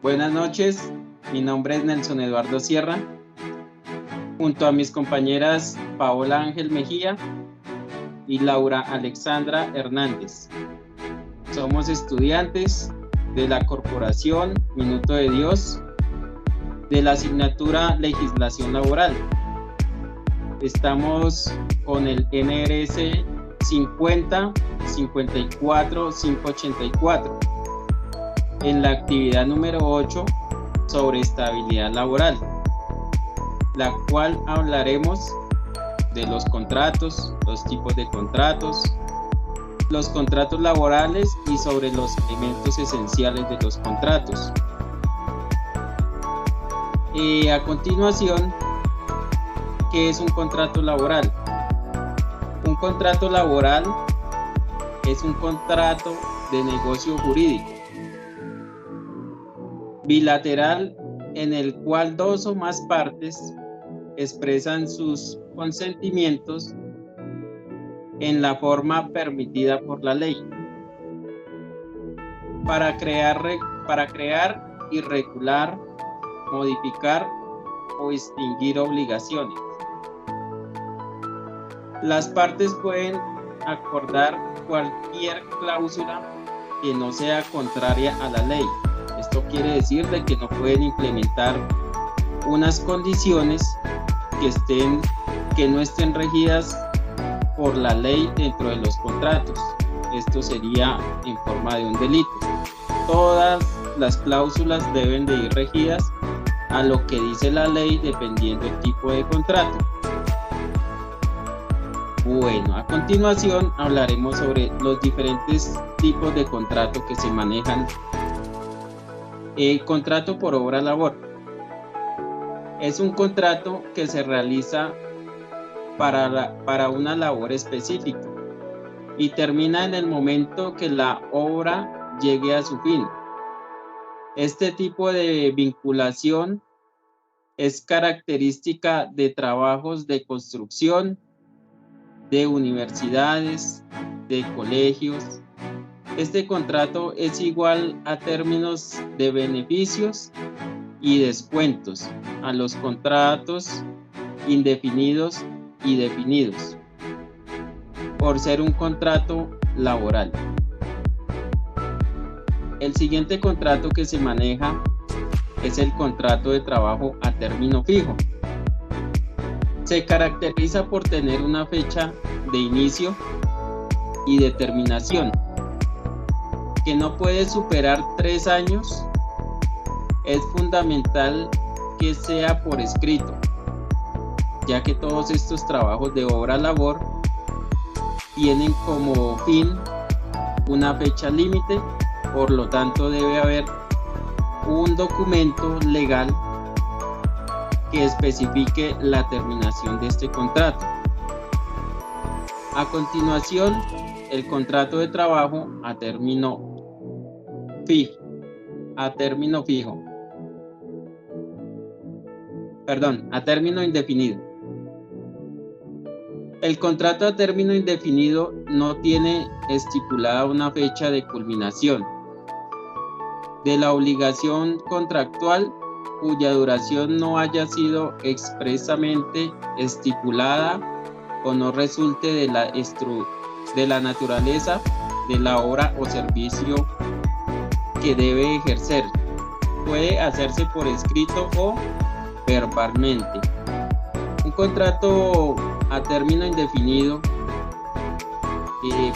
Buenas noches, mi nombre es Nelson Eduardo Sierra, junto a mis compañeras Paola Ángel Mejía y Laura Alexandra Hernández. Somos estudiantes de la Corporación Minuto de Dios de la asignatura Legislación Laboral. Estamos con el NRS 50 54 584 en la actividad número 8 sobre estabilidad laboral, la cual hablaremos de los contratos, los tipos de contratos, los contratos laborales y sobre los elementos esenciales de los contratos. A continuación, ¿qué es un contrato laboral? Un contrato laboral es un contrato de negocio jurídico bilateral en el cual dos o más partes expresan sus consentimientos en la forma permitida por la ley para crear y regular, modificar o extinguir obligaciones. Las partes pueden acordar cualquier cláusula que no sea contraria a la ley. Esto quiere decir que no pueden implementar unas condiciones que no estén regidas por la ley dentro de los contratos. Esto sería en forma de un delito. Todas las cláusulas deben de ir regidas a lo que dice la ley dependiendo del tipo de contrato. Bueno, a continuación hablaremos sobre los diferentes tipos de contrato que se manejan. El contrato por obra labor es un contrato que se realiza para una labor específica y termina en el momento que la obra llegue a su fin. Este tipo de vinculación es característica de trabajos de construcción, de universidades, de colegios. Este contrato es igual a términos de beneficios y descuentos a los contratos indefinidos y definidos, por ser un contrato laboral. El siguiente contrato que se maneja es el contrato de trabajo a término fijo. Se caracteriza por tener una fecha de inicio y de terminación que no puede superar 3 años. Es fundamental que sea por escrito, ya que todos estos trabajos de obra labor tienen como fin una fecha límite, por lo tanto debe haber un documento legal que especifique la terminación de este contrato. A continuación, el contrato de trabajo a término indefinido. El contrato a término indefinido no tiene estipulada una fecha de culminación de la obligación contractual cuya duración no haya sido expresamente estipulada o no resulte de la naturaleza de la obra o servicio que debe ejercer. Puede hacerse por escrito o verbalmente. Un contrato a término indefinido,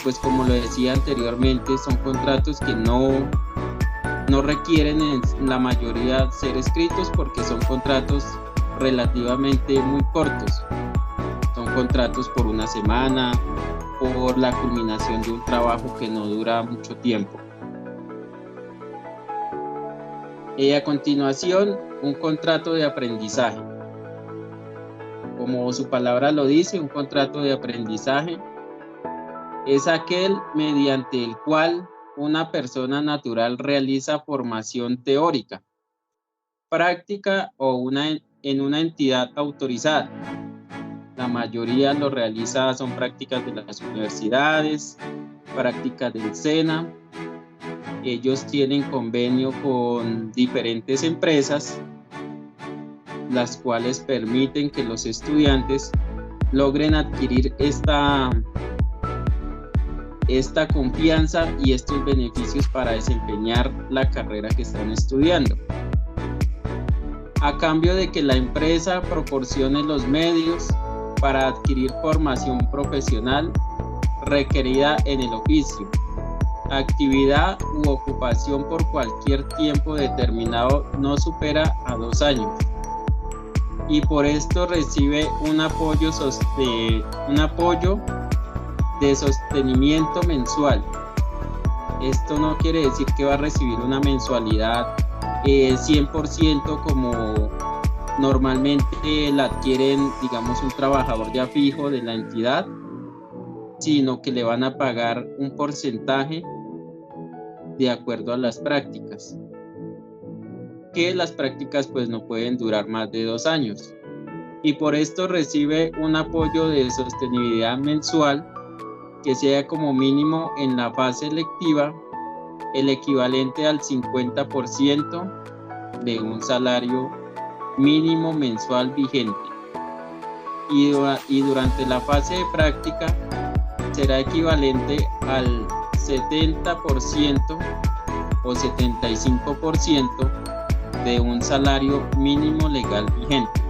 pues como lo decía anteriormente, son contratos que no requieren en la mayoría ser escritos porque son contratos relativamente muy cortos. Son contratos por una semana, por la culminación de un trabajo que no dura mucho tiempo. A continuación, un contrato de aprendizaje. Como su palabra lo dice, un contrato de aprendizaje es aquel mediante el cual una persona natural realiza formación teórica, práctica o en una entidad autorizada. La mayoría lo realiza, son prácticas de las universidades, prácticas del SENA, ellos tienen convenio con diferentes empresas, las cuales permiten que los estudiantes logren adquirir esta confianza y estos beneficios para desempeñar la carrera que están estudiando, a cambio de que la empresa proporcione los medios para adquirir formación profesional requerida en el oficio, actividad u ocupación por cualquier tiempo determinado no supera a 2 años, y por esto recibe un apoyo de sostenimiento mensual. Esto no quiere decir que va a recibir una mensualidad 100% como normalmente la adquieren, digamos, un trabajador ya fijo de la entidad, sino que le van a pagar un porcentaje de acuerdo a las prácticas, que las prácticas pues no pueden durar más de 2 años, y por esto recibe un apoyo de sostenibilidad mensual que sea como mínimo en la fase lectiva el equivalente al 50% de un salario mínimo mensual vigente, y durante la fase de práctica será equivalente al 70% o 75% de un salario mínimo legal vigente.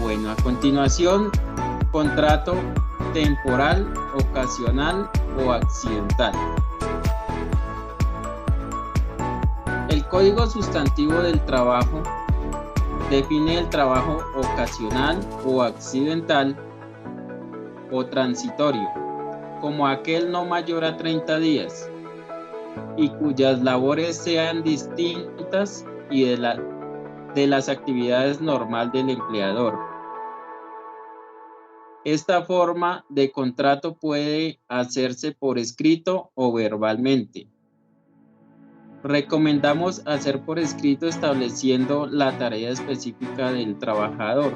Bueno, a continuación, contrato temporal, ocasional o accidental. El Código Sustantivo del Trabajo define el trabajo ocasional o accidental o transitorio como aquel no mayor a 30 días y cuyas labores sean distintas y de las actividades normal del empleador. Esta forma de contrato puede hacerse por escrito o verbalmente. Recomendamos hacer por escrito estableciendo la tarea específica del trabajador,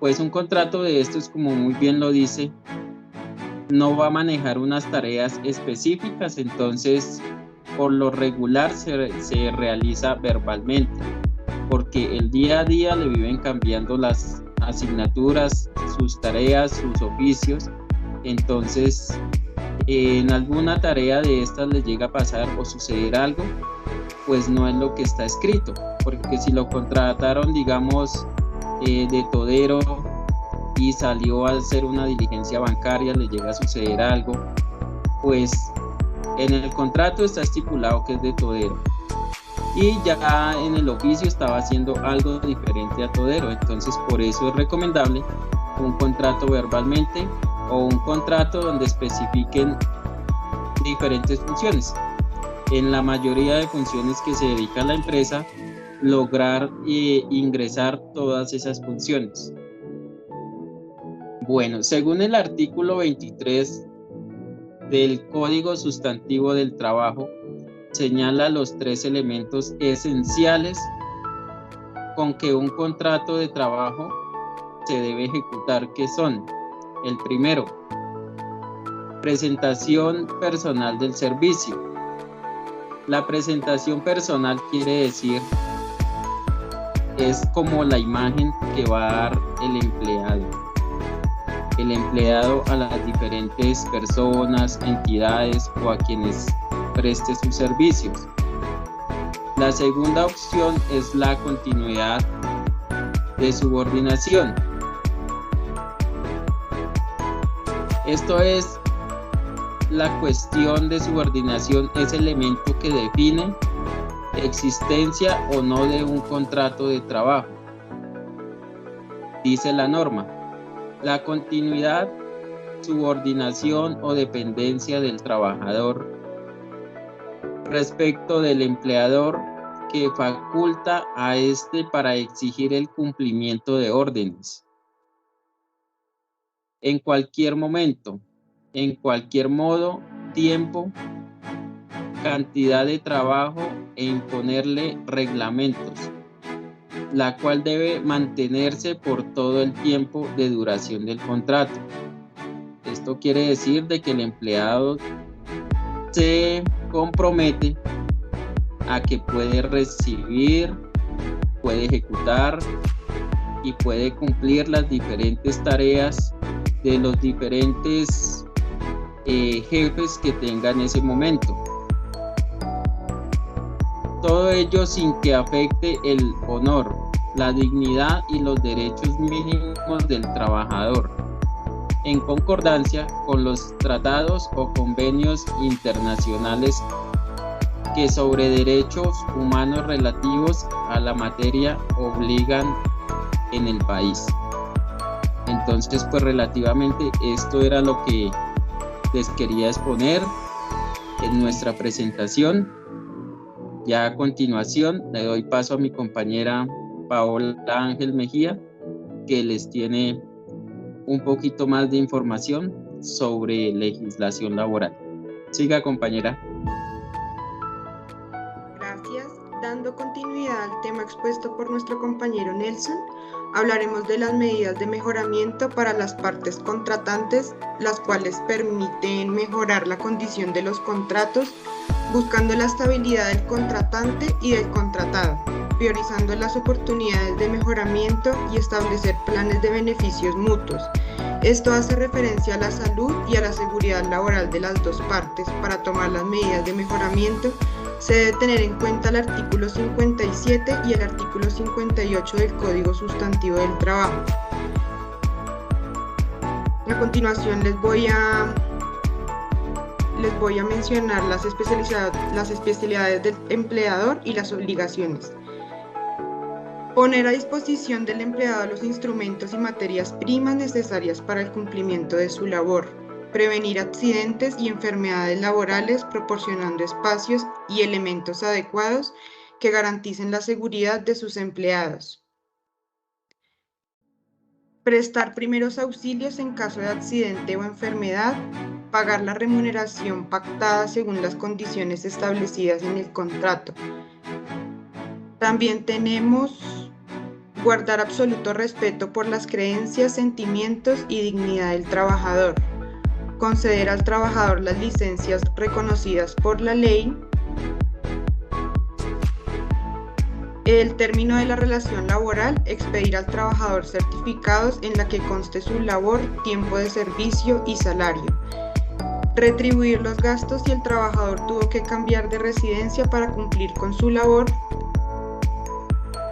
pues un contrato de estos, como muy bien lo dice, no va a manejar unas tareas específicas, entonces por lo regular se realiza verbalmente, porque el día a día le viven cambiando las asignaturas, sus tareas, sus oficios, entonces en alguna tarea de estas les llega a pasar o suceder algo, pues no es lo que está escrito, porque si lo contrataron, digamos, de todero y salió a hacer una diligencia bancaria, le llega a suceder algo, pues en el contrato está estipulado que es de todero, y ya en el oficio estaba haciendo algo diferente a todero, entonces por eso es recomendable un contrato verbalmente o un contrato donde especifiquen diferentes funciones. En la mayoría de funciones que se dedica a la empresa, lograr ingresar todas esas funciones. Bueno, según el artículo 23 del Código Sustantivo del Trabajo, señala los 3 elementos esenciales con que un contrato de trabajo se debe ejecutar, que son: el primero, presentación personal del servicio. La presentación personal quiere decir, es como la imagen que va a dar el empleado a las diferentes personas, entidades o a quienes preste sus servicios. La segunda opción es la continuidad de subordinación. Esto es, la cuestión de subordinación es el elemento que define existencia o no de un contrato de trabajo. Dice la norma: la continuidad, subordinación o dependencia del trabajador respecto del empleador que faculta a éste para exigir el cumplimiento de órdenes en cualquier momento, en cualquier modo, tiempo, cantidad de trabajo e imponerle reglamentos, la cual debe mantenerse por todo el tiempo de duración del contrato. Esto quiere decir de que el empleado se compromete a que puede recibir, puede ejecutar y puede cumplir las diferentes tareas de los diferentes jefes que tenga en ese momento. Todo ello sin que afecte el honor, la dignidad y los derechos mínimos del trabajador, en concordancia con los tratados o convenios internacionales que sobre derechos humanos relativos a la materia obligan en el país. Entonces, pues relativamente esto era lo que les quería exponer en nuestra presentación. Ya a continuación le doy paso a mi compañera Paola Ángel Mejía, que les tiene un poquito más de información sobre legislación laboral. Siga, compañera. Gracias. Dando continuidad al tema expuesto por nuestro compañero Nelson, hablaremos de las medidas de mejoramiento para las partes contratantes, las cuales permiten mejorar la condición de los contratos, buscando la estabilidad del contratante y del contratado, priorizando las oportunidades de mejoramiento y establecer planes de beneficios mutuos. Esto hace referencia a la salud y a la seguridad laboral de las dos partes. Para tomar las medidas de mejoramiento, se debe tener en cuenta el artículo 57 y el artículo 58 del Código Sustantivo del Trabajo. A continuación les voy a mencionar las especialidades del empleador y las obligaciones. Poner a disposición del empleado los instrumentos y materias primas necesarias para el cumplimiento de su labor. Prevenir accidentes y enfermedades laborales proporcionando espacios y elementos adecuados que garanticen la seguridad de sus empleados. Prestar primeros auxilios en caso de accidente o enfermedad. Pagar la remuneración pactada según las condiciones establecidas en el contrato. También tenemos guardar absoluto respeto por las creencias, sentimientos y dignidad del trabajador. Conceder al trabajador las licencias reconocidas por la ley. El término de la relación laboral, expedir al trabajador certificados en la que conste su labor, tiempo de servicio y salario. Retribuir los gastos si el trabajador tuvo que cambiar de residencia para cumplir con su labor.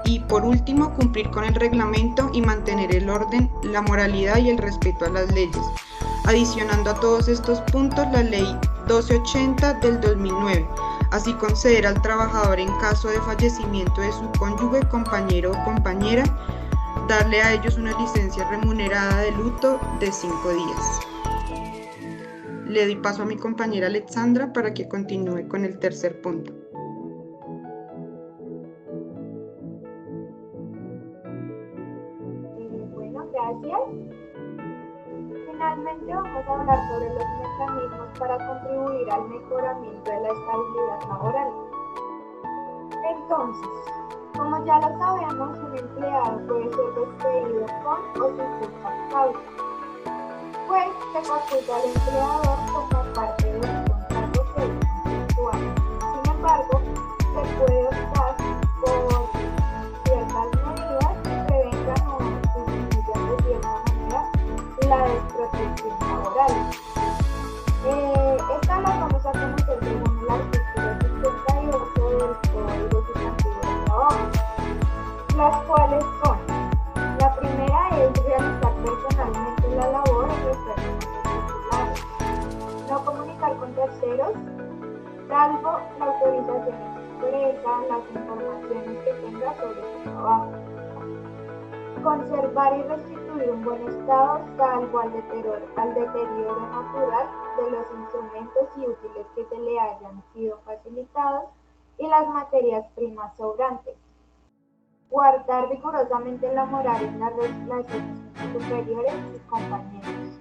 Y por último, cumplir con el reglamento y mantener el orden, la moralidad y el respeto a las leyes. Adicionando a todos estos puntos la ley 1280 del 2009, así conceder al trabajador en caso de fallecimiento de su cónyuge, compañero o compañera, darle a ellos una licencia remunerada de luto de 5 días. Le doy paso a mi compañera Alexandra para que continúe con el tercer punto. Bueno, gracias. Finalmente vamos a hablar sobre los mecanismos para contribuir al mejoramiento de la estabilidad laboral. Entonces, como ya lo sabemos, un empleado puede ser despedido con o sin justa causa, pues se faculta al empleador como parte de un contrato contractual. Sin embargo, se puede optar por ciertas medidas que prevengan o disminuyan de cierta manera la desprotección laboral. Esta la vamos a conocer según el artículo 58 del Código Sustantivo del Trabajo, las cuales son: la primera es realizar personalmente la labor en los términos estipulados, no comunicar con terceros, salvo la autorización expresa, las informaciones que tenga sobre su trabajo, conservar y restituir un buen estado, salvo al deterioro natural de los instrumentos y útiles que se le hayan sido facilitados y las materias primas sobrantes. Guardar rigurosamente la moral en las relaciones superiores y compañeros.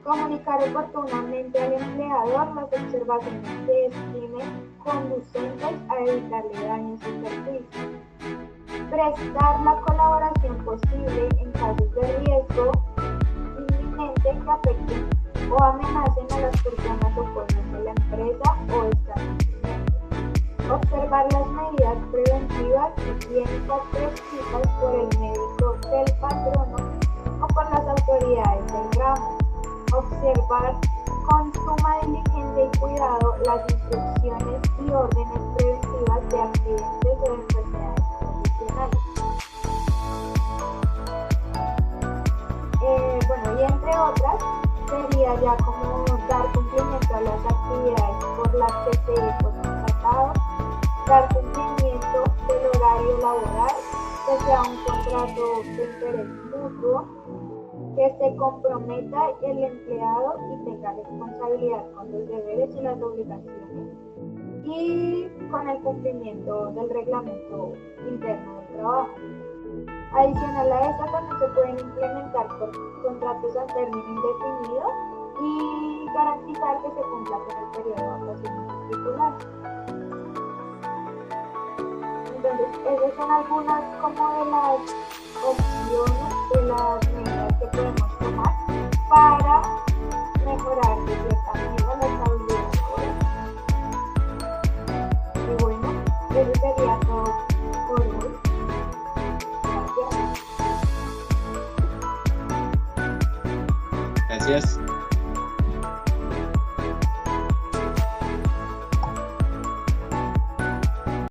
Comunicar oportunamente al empleador las observaciones que estime conducentes a evitarle daños y perjuicios. Prestar la colaboración posible en casos de riesgo inminente que afecten o amenacen a las personas o cosas de la empresa o establecimiento. Observar las medidas preventivas higiénicas prescritas por el médico del patrono o por las autoridades del ramo. Observar con suma diligencia y cuidado las instrucciones y órdenes preventivas de accidentes o enfermedades profesionales. Y entre otras, sería ya como dar cumplimiento a las actividades por las que se fue contratado, dar cumplimiento del horario laboral, que sea un contrato de interés mutuo, que se comprometa el empleado y tenga responsabilidad con los deberes y las obligaciones, y con el cumplimiento del reglamento interno del trabajo. Adicional a esto, también se pueden implementar contratos a término indefinido y garantizar que se cumpla con el periodo de vacaciones estipulado. Entonces, esas son algunas como de las opciones, de las medidas que podemos tomar para mejorar de cierta manera la estabilidad laboral. Y bueno, eso sería todo por hoy. Gracias.